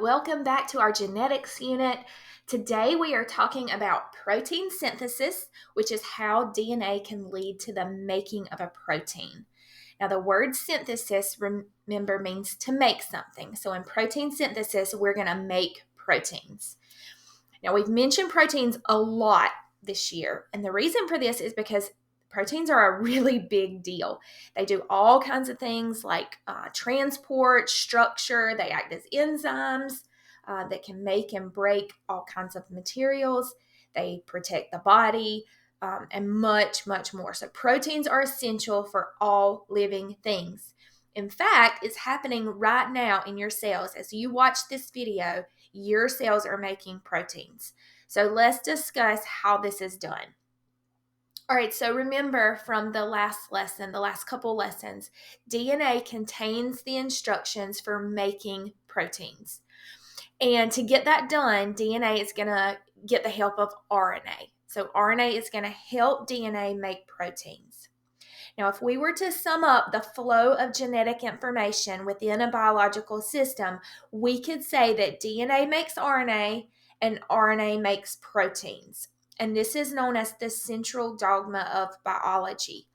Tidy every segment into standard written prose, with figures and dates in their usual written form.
Welcome back to our genetics unit. Today we are talking about protein synthesis, which is how DNA can lead to the making of a protein. Now, the word synthesis, remember, means to make something. So in protein synthesis, we're going to make proteins. Now, we've mentioned proteins a lot this year, and the reason for this is because proteins are a really big deal. They do all kinds of things like transport, structure. They act as enzymes that can make and break all kinds of materials. They protect the body and much, much more. So proteins are essential for all living things. In fact, it's happening right now in your cells. As you watch this video, your cells are making proteins. So let's discuss how this is done. All right, so remember from the last lesson, the last couple lessons, DNA contains the instructions for making proteins. And to get that done, DNA is going to get the help of RNA. So RNA is going to help DNA make proteins. Now, if we were to sum up the flow of genetic information within a biological system, we could say that DNA makes RNA and RNA makes proteins. And this is known as the central dogma of biology.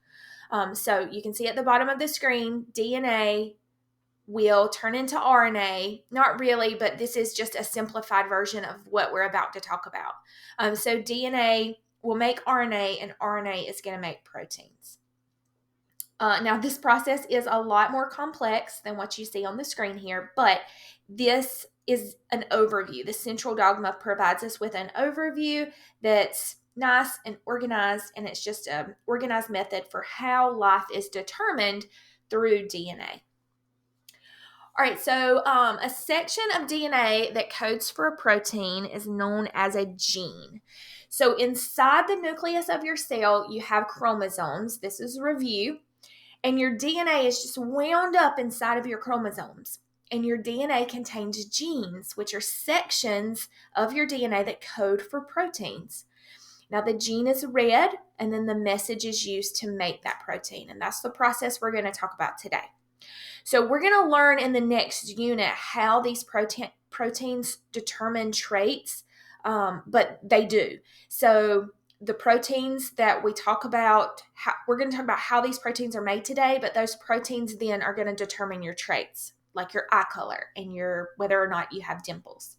So you can see at the bottom of the screen, DNA will turn into RNA. Not really, but this is just a simplified version of what we're about to talk about. So DNA will make RNA, and RNA is going to make proteins. Now, this process is a lot more complex than what you see on the screen here, but this is an overview. The central dogma provides us with an overview that's nice and organized, and it's just an organized method for how life is determined through DNA. All right, so a section of DNA that codes for a protein is known as a gene. So inside the nucleus of your cell, you have chromosomes. This is a review. And your DNA is just wound up inside of your chromosomes. And your DNA contains genes, which are sections of your DNA that code for proteins. Now, the gene is read, and then the message is used to make that protein. And that's the process we're going to talk about today. So we're going to learn in the next unit how these proteins determine traits, but they do. So the proteins that we talk about, we're going to talk about how these proteins are made today, but those proteins then are going to determine your traits, like your eye color and whether or not you have dimples.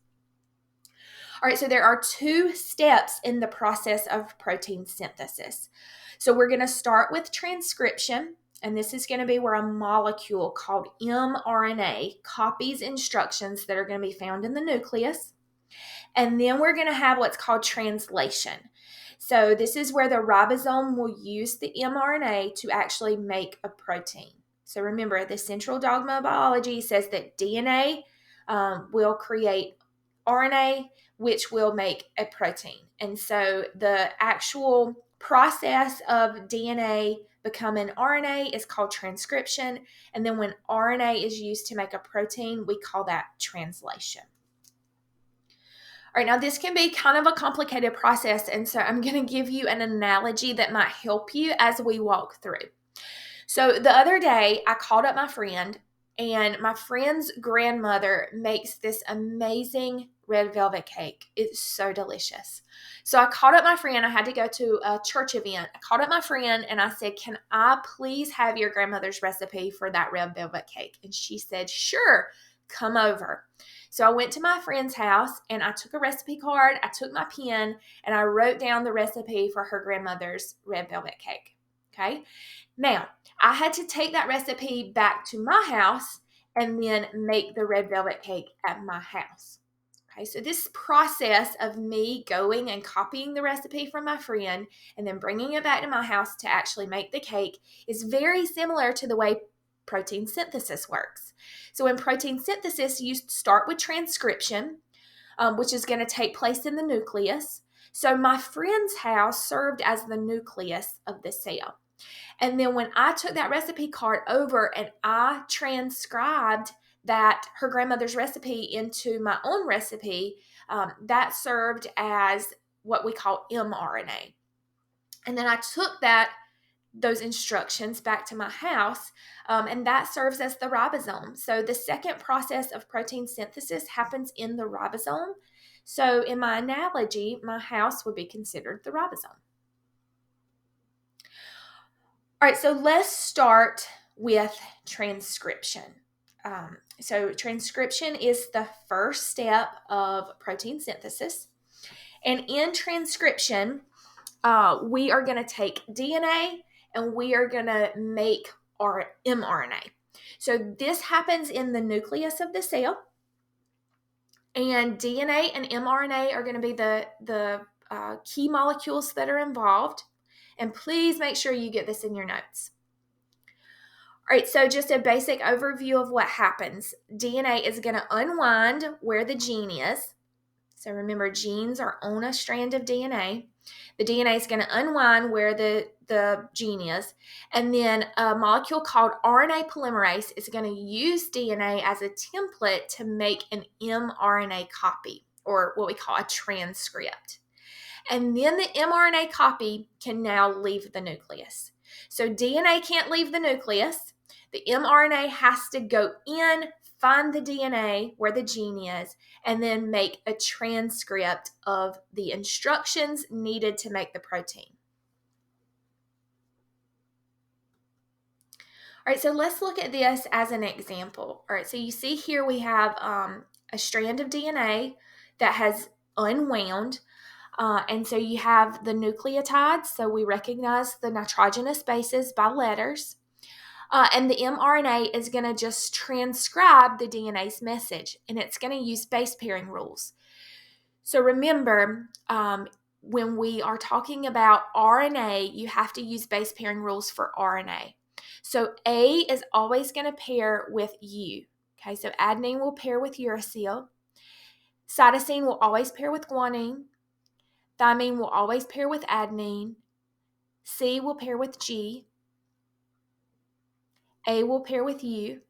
All right, so there are two steps in the process of protein synthesis. So we're going to start with transcription, and this is going to be where a molecule called mRNA copies instructions that are going to be found in the nucleus. And then we're going to have what's called translation. So this is where the ribosome will use the mRNA to actually make a protein. So remember, the central dogma of biology says that DNA will create RNA, which will make a protein. And so the actual process of DNA becoming RNA is called transcription. And then when RNA is used to make a protein, we call that translation. All right, now this can be kind of a complicated process, and so I'm going to give you an analogy that might help you as we walk through. So the other day, I called up my friend, and my friend's grandmother makes this amazing red velvet cake. It's so delicious. So I called up my friend. I had to go to a church event. I called up my friend, and I said, "Can I please have your grandmother's recipe for that red velvet cake?" And she said, "Sure, come over." So I went to my friend's house, and I took a recipe card, I took my pen, and I wrote down the recipe for her grandmother's red velvet cake. Okay. Now, I had to take that recipe back to my house and then make the red velvet cake at my house. Okay, so this process of me going and copying the recipe from my friend and then bringing it back to my house to actually make the cake is very similar to the way protein synthesis works. So in protein synthesis, you start with transcription, which is going to take place in the nucleus. So my friend's house served as the nucleus of the cell. And then when I took that recipe card over and I transcribed her grandmother's recipe into my own recipe, that served as what we call mRNA. And then I took that those instructions back to my house, and that serves as the ribosome. So the second process of protein synthesis happens in the ribosome. So in my analogy, my house would be considered the ribosome. All right, so let's start with transcription. So transcription is the first step of protein synthesis. And in transcription, we are going to take DNA and we are going to make our mRNA. So this happens in the nucleus of the cell. And DNA and mRNA are going to be the key molecules that are involved. And please make sure you get this in your notes. All right, so just a basic overview of what happens. DNA is going to unwind where the gene is. So remember, genes are on a strand of DNA. The DNA is going to unwind where the gene is. And then a molecule called RNA polymerase is going to use DNA as a template to make an mRNA copy, or what we call a transcript. And then the mRNA copy can now leave the nucleus. So DNA can't leave the nucleus. The mRNA has to go in, find the DNA where the gene is, and then make a transcript of the instructions needed to make the protein. All right, so let's look at this as an example. All right, so you see here we have a strand of DNA that has unwound. And so you have the nucleotides, so we recognize the nitrogenous bases by letters. And the mRNA is going to just transcribe the DNA's message, and it's going to use base pairing rules. So remember, when we are talking about RNA, you have to use base pairing rules for RNA. So A is always going to pair with U. Okay, so adenine will pair with uracil. Cytosine will always pair with guanine. Thymine will always pair with adenine. C will pair with G. A will pair with U.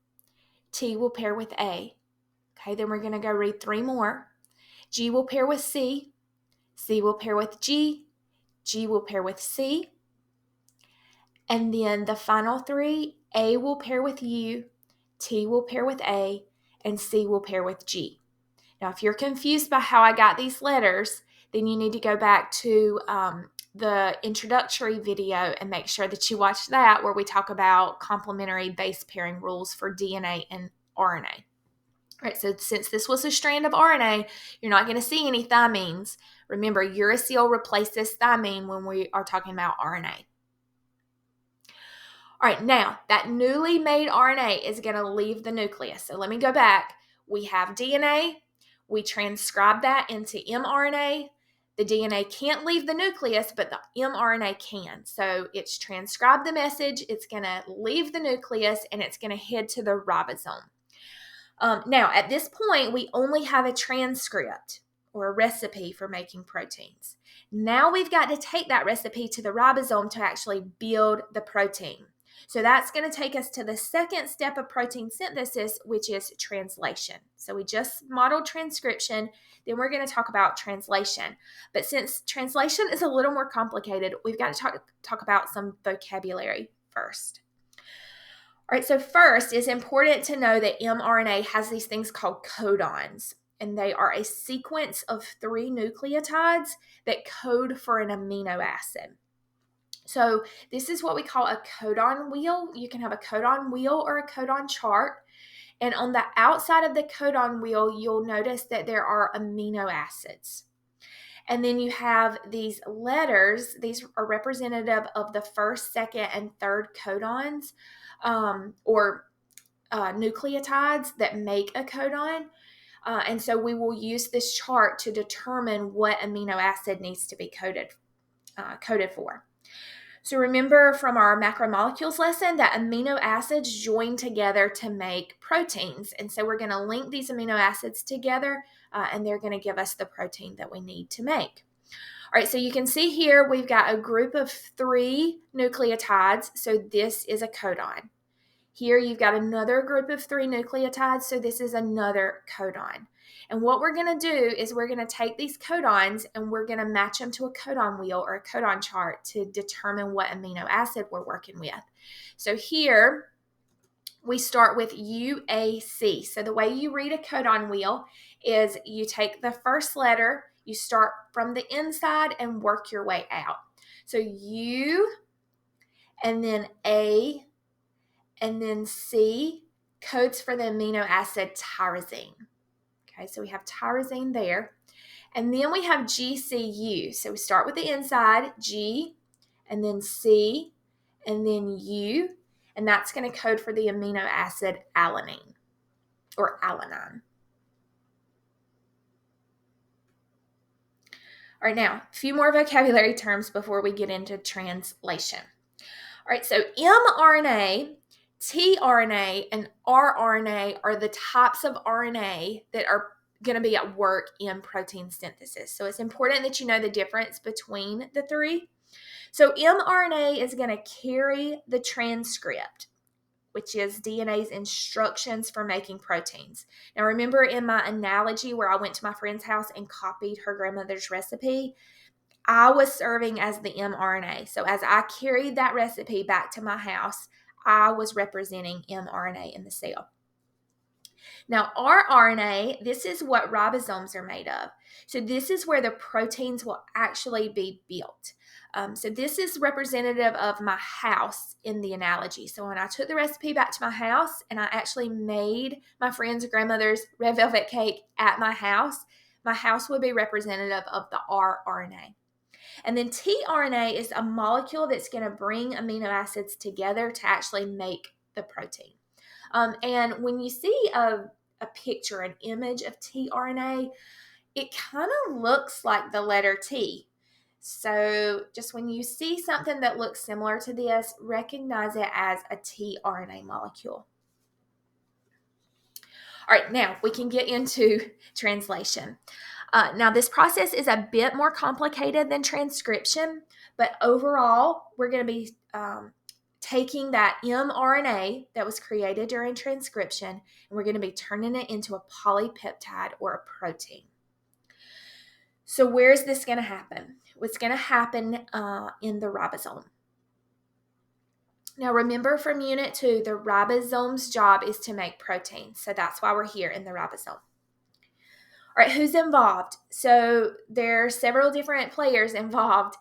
T will pair with A. Okay, then we're going to go read three more. G will pair with C. C will pair with G. G will pair with C. And then the final three, A will pair with U. T will pair with A. And C will pair with G. Now, if you're confused by how I got these letters, then you need to go back to the introductory video and make sure that you watch that, where we talk about complementary base pairing rules for DNA and RNA. All right, so since this was a strand of RNA, you're not going to see any thymines. Remember, uracil replaces thymine when we are talking about RNA. All right, now that newly made RNA is going to leave the nucleus. So let me go back. We have DNA. We transcribe that into mRNA. The DNA can't leave the nucleus, but the mRNA can. So it's transcribed the message, it's going to leave the nucleus, and it's going to head to the ribosome. Now, at this point, we only have a transcript or a recipe for making proteins. Now we've got to take that recipe to the ribosome to actually build the protein. So that's going to take us to the second step of protein synthesis, which is translation. So we just modeled transcription, then we're going to talk about translation. But since translation is a little more complicated, we've got to talk about some vocabulary first. All right, so first, it's important to know that mRNA has these things called codons, and they are a sequence of 3 nucleotides that code for an amino acid. So this is what we call a codon wheel. You can have a codon wheel or a codon chart. And on the outside of the codon wheel, you'll notice that there are amino acids. And then you have these letters. These are representative of the first, second, and third codons or nucleotides that make a codon. And so we will use this chart to determine what amino acid needs to be coded for. So remember from our macromolecules lesson that amino acids join together to make proteins. And so we're going to link these amino acids together and they're going to give us the protein that we need to make. All right, so you can see here we've got a group of 3 nucleotides. So this is a codon. Here you've got another group of 3 nucleotides, so this is another codon. And what we're going to do is we're going to take these codons and we're going to match them to a codon wheel or a codon chart to determine what amino acid we're working with. So here we start with UAC. So the way you read a codon wheel is you take the first letter, you start from the inside and work your way out. So U, and then A, and then C codes for the amino acid tyrosine. Okay, so we have tyrosine there. And then we have GCU. So we start with the inside, G, and then C, and then U, and that's going to code for the amino acid alanine or alanine. All right, now, a few more vocabulary terms before we get into translation. All right, so mRNA, tRNA, and rRNA are the types of RNA that are going to be at work in protein synthesis. So it's important that you know the difference between the three. So mRNA is going to carry the transcript, which is DNA's instructions for making proteins. Now remember in my analogy where I went to my friend's house and copied her grandmother's recipe, I was serving as the mRNA. So as I carried that recipe back to my house, I was representing mRNA in the cell. Now, rRNA, this is what ribosomes are made of. So this is where the proteins will actually be built. So this is representative of my house in the analogy. So when I took the recipe back to my house and I actually made my friend's grandmother's red velvet cake at my house would be representative of the rRNA. And then tRNA is a molecule that's going to bring amino acids together to actually make the protein. And when you see a picture, an image of tRNA, it kind of looks like the letter T. So just when you see something that looks similar to this, recognize it as a tRNA molecule. All right, now we can get into translation. Now this process is a bit more complicated than transcription, but overall we're going to be taking that mRNA that was created during transcription and we're going to be turning it into a polypeptide or a protein. So where is this going to happen? It's going to happen in the ribosome. Now remember from Unit 2, the ribosome's job is to make protein. So that's why we're here in the ribosome. All right, who's involved? So there are several different players involved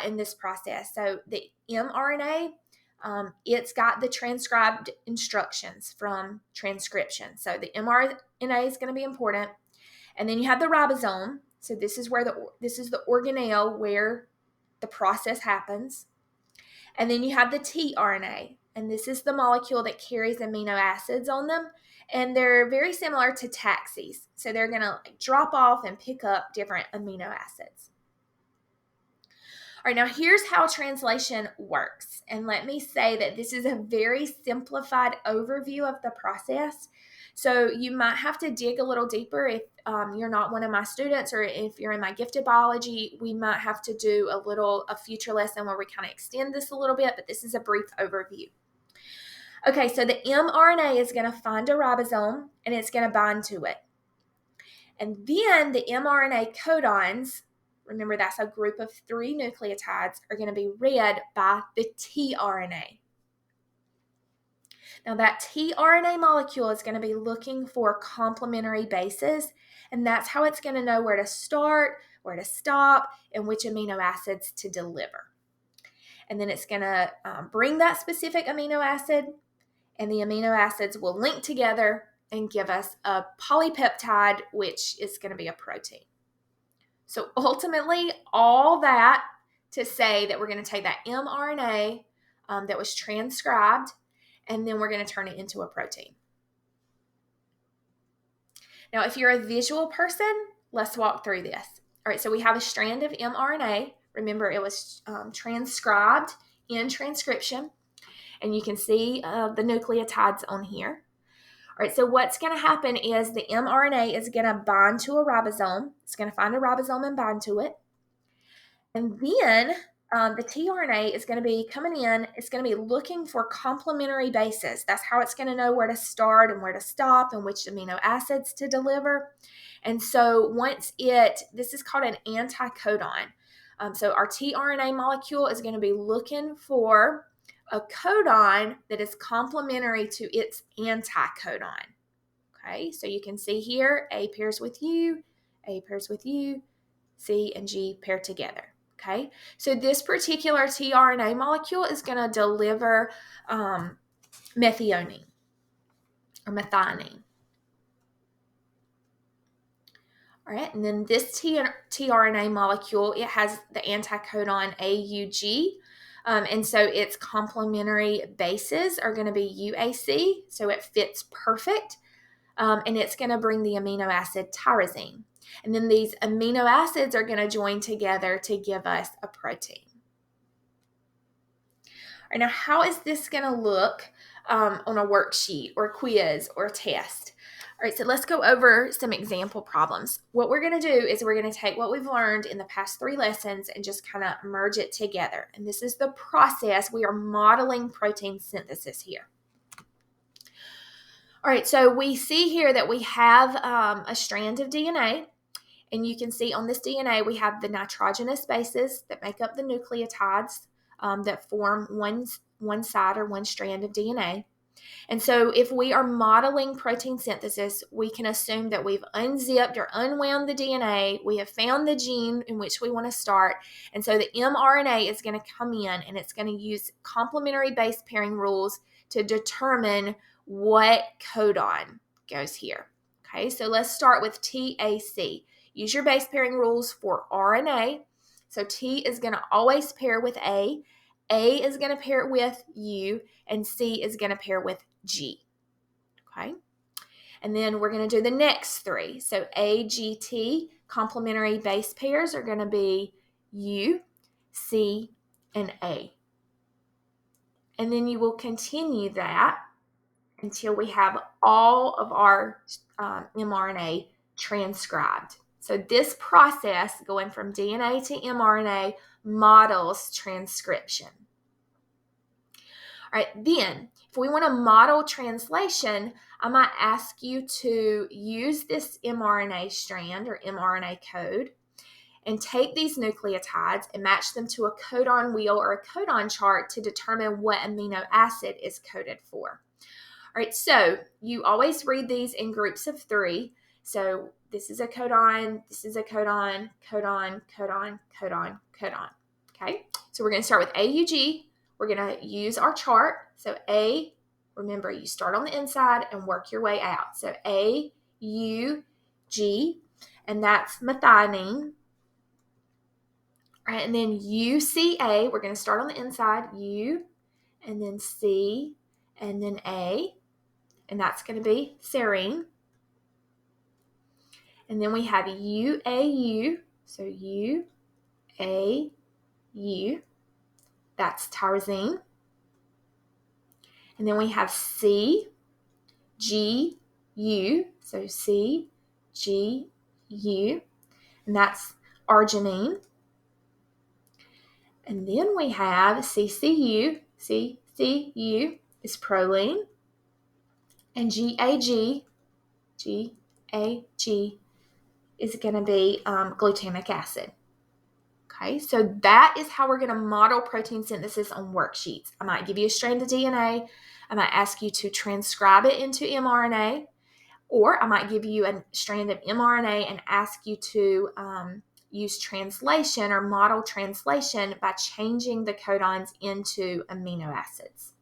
in this process. So the mRNA, it's got the transcribed instructions from transcription. So the mRNA is going to be important. And then you have the ribosome. So this is the organelle where the process happens. And then you have the tRNA, and this is the molecule that carries amino acids on them. And they're very similar to taxis. So they're going to drop off and pick up different amino acids. All right, now here's how translation works. And let me say that this is a very simplified overview of the process. So you might have to dig a little deeper if you're not one of my students, or if you're in my gifted biology, we might have to do a future lesson where we kind of extend this a little bit, but this is a brief overview. Okay, so the mRNA is going to find a ribosome and it's going to bind to it. And then the mRNA codons, remember that's a group of 3 nucleotides, are going to be read by the tRNA. Now that tRNA molecule is going to be looking for complementary bases, and that's how it's going to know where to start, where to stop, and which amino acids to deliver. And then it's going to bring that specific amino acid, and the amino acids will link together and give us a polypeptide, which is going to be a protein. So ultimately, all that to say that we're going to take that mRNA that was transcribed, and then we're going to turn it into a protein. Now, if you're a visual person, let's walk through this. All right, so we have a strand of mRNA. Remember, it was transcribed in transcription, and you can see the nucleotides on here. All right, so what's going to happen is the mRNA is going to bind to a ribosome. It's going to find a ribosome and bind to it. And then the tRNA is going to be coming in, it's going to be looking for complementary bases. That's how it's going to know where to start and where to stop and which amino acids to deliver. And so this is called an anticodon. So our tRNA molecule is going to be looking for a codon that is complementary to its anticodon. Okay, so you can see here, A pairs with U, A pairs with U, C and G pair together. Okay, so this particular tRNA molecule is going to deliver methionine or methionine. All right, and then this tRNA molecule, it has the anticodon AUG, and so its complementary bases are going to be UAC, so it fits perfect, and it's going to bring the amino acid tyrosine. And then these amino acids are going to join together to give us a protein. All right, now how is this going to look on a worksheet or quiz or test? All right, so let's go over some example problems. What we're going to do is we're going to take what we've learned in the past 3 lessons and just kind of merge it together. And this is the process. We are modeling protein synthesis here. All right, so we see here that we have a strand of DNA. And you can see on this DNA, we have the nitrogenous bases that make up the nucleotides that form one side or one strand of DNA. And so if we are modeling protein synthesis, we can assume that we've unzipped or unwound the DNA. We have found the gene in which we want to start. And so the mRNA is going to come in and it's going to use complementary base pairing rules to determine what codon goes here. Okay, so let's start with TAC. Use your base pairing rules for RNA. So T is going to always pair with A is going to pair with U, and C is going to pair with G. Okay? And then we're going to do the next 3. So AGT, complementary base pairs are going to be U, C, and A. And then you will continue that until we have all of our mRNA transcribed. So this process, going from DNA to mRNA, models transcription. All right, then, if we want to model translation, I might ask you to use this mRNA strand or mRNA code and take these nucleotides and match them to a codon wheel or a codon chart to determine what amino acid is coded for. All right, so you always read these in groups of 3. So this is a codon, this is a codon, codon, codon, codon, codon. Okay, so we're going to start with AUG. We're going to use our chart. So A, remember, you start on the inside and work your way out. So AUG, and that's methionine. All right, and then UCA, we're going to start on the inside, U, and then C, and then A, and that's going to be serine. And then we have UAU, so UAU, that's tyrosine. And then we have CGU, so CGU, and that's arginine. And then we have CCU, CCU is proline, and GAG is going to be glutamic acid. Okay, so that is how we're going to model protein synthesis on worksheets. I might give you a strand of DNA. I might ask you to transcribe it into mRNA, or I might give you a strand of mRNA and ask you to use translation or model translation by changing the codons into amino acids.